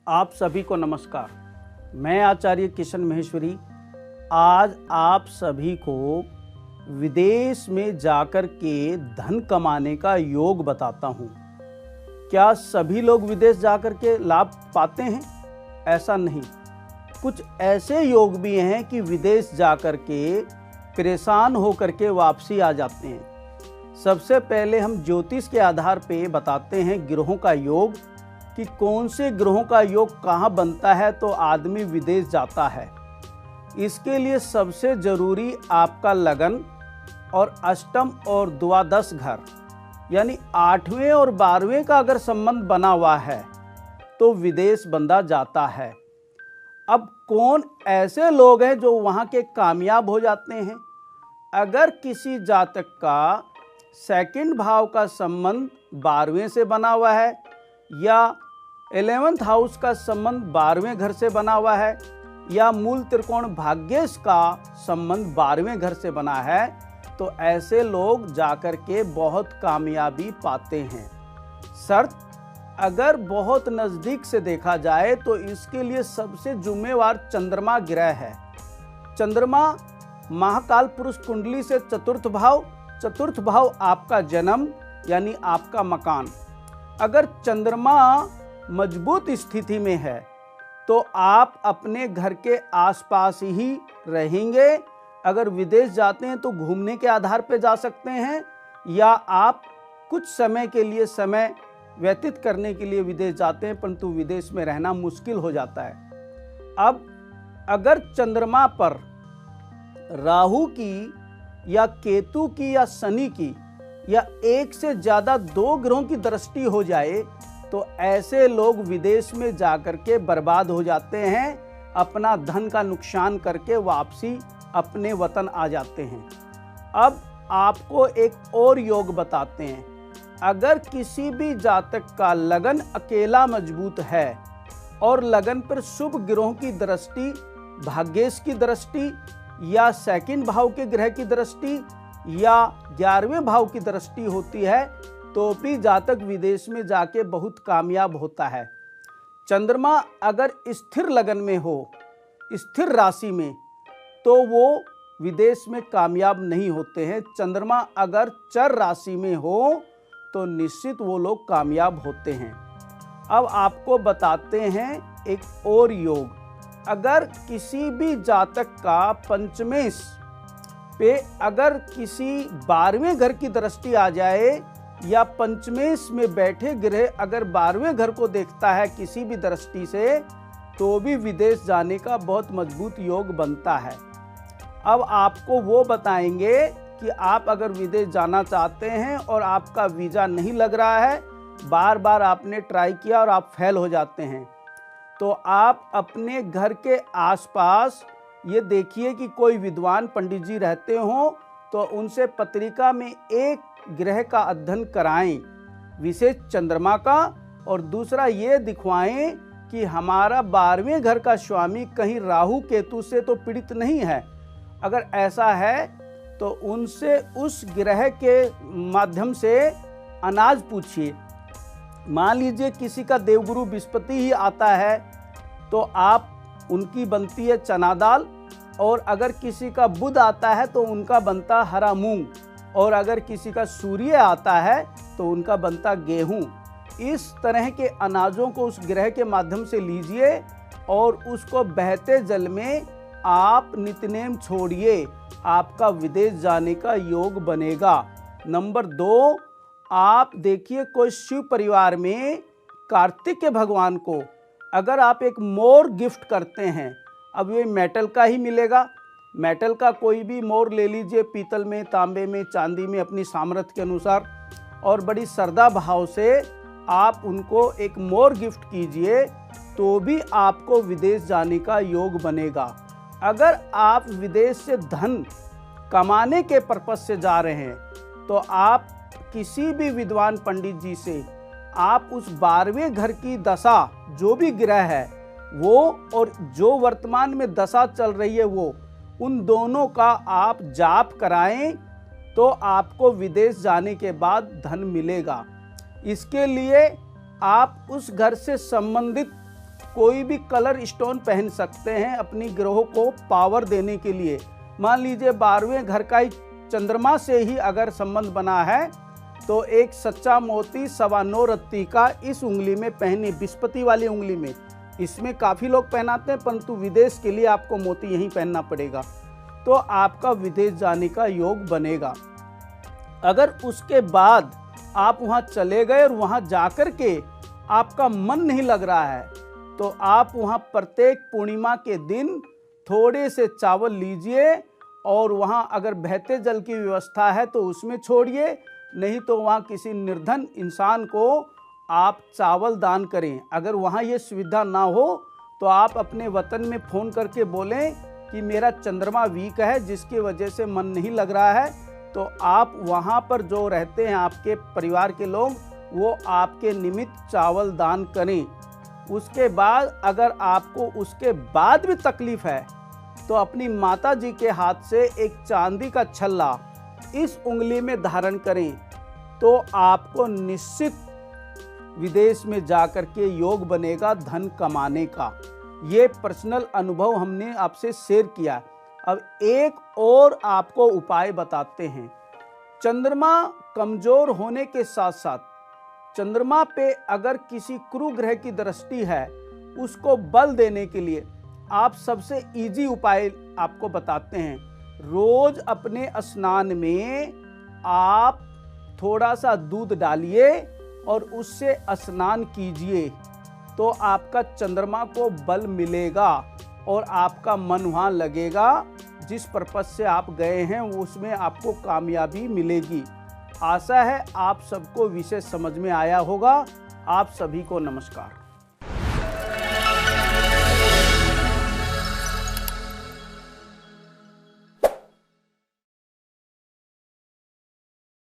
आप सभी को नमस्कार। मैं आचार्य किशन महेश्वरी आज आप सभी को विदेश में जाकर के धन कमाने का योग बताता हूँ। क्या सभी लोग विदेश जाकर के लाभ पाते हैं? ऐसा नहीं। कुछ ऐसे योग भी हैं कि विदेश जाकर के परेशान होकर के वापसी आ जाते हैं। सबसे पहले हम ज्योतिष के आधार पे बताते हैं ग्रहों का योग कि कौन से ग्रहों का योग कहाँ बनता है तो आदमी विदेश जाता है। इसके लिए सबसे जरूरी आपका लगन और अष्टम और द्वादश घर यानी 8वें और 12वें का अगर संबंध बना हुआ है तो विदेश बंदा जाता है। अब कौन ऐसे लोग हैं जो वहाँ के कामयाब हो जाते हैं? अगर किसी जातक का सेकंड भाव का संबंध 12वें से बना हुआ है या 11th हाउस का संबंध 12वें घर से बना हुआ है या मूल त्रिकोण भाग्येश का संबंध 12वें घर से बना है तो ऐसे लोग जाकर के बहुत कामयाबी पाते हैं। शर्त अगर बहुत नज़दीक से देखा जाए तो इसके लिए सबसे जिम्मेवार चंद्रमा ग्रह है। चंद्रमा महाकाल पुरुष कुंडली से चतुर्थ भाव आपका जन्म यानी आपका मकान। अगर चंद्रमा मजबूत स्थिति में है तो आप अपने घर के आसपास ही रहेंगे। अगर विदेश जाते हैं तो घूमने के आधार पर जा सकते हैं या आप कुछ समय के लिए समय व्यतीत करने के लिए विदेश जाते हैं, परंतु विदेश में रहना मुश्किल हो जाता है। अब अगर चंद्रमा पर राहु की या केतु की या शनि की या एक से ज़्यादा 2 ग्रहों की दृष्टि हो जाए तो ऐसे लोग विदेश में जाकर के बर्बाद हो जाते हैं, अपना धन का नुकसान करके वापसी अपने वतन आ जाते हैं। अब आपको एक और योग बताते हैं। अगर किसी भी जातक का लगन अकेला मजबूत है और लगन पर शुभ ग्रहों की दृष्टि, भाग्येश की दृष्टि या सेकंड भाव के ग्रह की दृष्टि या 11वें भाव की दृष्टि होती है तो भी जातक विदेश में जाके बहुत कामयाब होता है। चंद्रमा अगर स्थिर लगन में हो, स्थिर राशि में, तो वो विदेश में कामयाब नहीं होते हैं। चंद्रमा अगर चर राशि में हो तो निश्चित वो लोग कामयाब होते हैं। अब आपको बताते हैं एक और योग। अगर किसी भी जातक का पंचमेश पे अगर किसी 12वें घर की दृष्टि आ जाए या पंचमेश में बैठे ग्रह अगर 12वें घर को देखता है किसी भी दृष्टि से तो भी विदेश जाने का बहुत मजबूत योग बनता है। अब आपको वो बताएंगे कि आप अगर विदेश जाना चाहते हैं और आपका वीज़ा नहीं लग रहा है, बार बार आपने ट्राई किया और आप फेल हो जाते हैं, तो आप अपने घर के आसपास ये देखिए कि कोई विद्वान पंडित जी रहते हों तो उनसे पत्रिका में एक ग्रह का अध्ययन कराएं, विशेष चंद्रमा का, और दूसरा ये दिखवाएं कि हमारा 12वें घर का स्वामी कहीं राहु केतु से तो पीड़ित नहीं है। अगर ऐसा है तो उनसे उस ग्रह के माध्यम से अनाज पूछिए। मान लीजिए किसी का देवगुरु बृहस्पति ही आता है तो आप उनकी बनती है चना दाल, और अगर किसी का बुध आता है तो उनका बनता हरा मूंग, और अगर किसी का सूर्य आता है तो उनका बनता गेहूं। इस तरह के अनाजों को उस ग्रह के माध्यम से लीजिए और उसको बहते जल में आप नित्यनेम छोड़िए, आपका विदेश जाने का योग बनेगा। नंबर 2, आप देखिए कोई शिव परिवार में कार्तिक के भगवान को अगर आप एक मोर गिफ्ट करते हैं, अब ये मेटल का ही मिलेगा, मेटल का कोई भी मोर ले लीजिए, पीतल में, तांबे में, चांदी में, अपनी सामर्थ्य के अनुसार, और बड़ी श्रद्धा भाव से आप उनको एक मोर गिफ्ट कीजिए तो भी आपको विदेश जाने का योग बनेगा। अगर आप विदेश से धन कमाने के पर्पज से जा रहे हैं तो आप किसी भी विद्वान पंडित जी से आप उस 12वें घर की दशा जो भी ग्रह है वो और जो वर्तमान में दशा चल रही है वो, उन दोनों का आप जाप कराएं तो आपको विदेश जाने के बाद धन मिलेगा। इसके लिए आप उस घर से संबंधित कोई भी कलर स्टोन पहन सकते हैं अपनी ग्रहों को पावर देने के लिए। मान लीजिए 12वें घर का ही चंद्रमा से ही अगर संबंध बना है तो एक सच्चा मोती 9.25 रत्ती का इस उंगली में पहनी, बृहस्पति वाली उंगली में। इसमें काफ़ी लोग पहनाते हैं, परंतु विदेश के लिए आपको मोती यहीं पहनना पड़ेगा, तो आपका विदेश जाने का योग बनेगा। अगर उसके बाद आप वहाँ चले गए और वहाँ जाकर के आपका मन नहीं लग रहा है, तो आप वहाँ प्रत्येक पूर्णिमा के दिन थोड़े से चावल लीजिए और वहाँ अगर बहते जल की व्यवस्था है तो उसमें छोड़िए, नहीं तो वहाँ किसी निर्धन इंसान को आप चावल दान करें। अगर वहाँ ये सुविधा ना हो तो आप अपने वतन में फ़ोन करके बोलें कि मेरा चंद्रमा वीक है जिसकी वजह से मन नहीं लग रहा है, तो आप वहाँ पर जो रहते हैं आपके परिवार के लोग, वो आपके निमित्त चावल दान करें। उसके बाद अगर आपको उसके बाद भी तकलीफ़ है तो अपनी माता जी के हाथ से एक चांदी का छल्ला इस उंगली में धारण करें, तो आपको निश्चित विदेश में जाकर के योग बनेगा धन कमाने का। ये पर्सनल अनुभव हमने आपसे शेयर किया। अब एक और आपको उपाय बताते हैं। चंद्रमा कमजोर होने के साथ साथ चंद्रमा पे अगर किसी क्रू ग्रह की दृष्टि है, उसको बल देने के लिए आप सबसे इजी उपाय आपको बताते हैं। रोज अपने स्नान में आप थोड़ा सा दूध डालिए और उससे स्नान कीजिए, तो आपका चंद्रमा को बल मिलेगा और आपका मन वहाँ लगेगा। जिस पर्पज से आप गए हैं उसमें आपको कामयाबी मिलेगी। आशा है आप सबको विषय समझ में आया होगा। आप सभी को नमस्कार।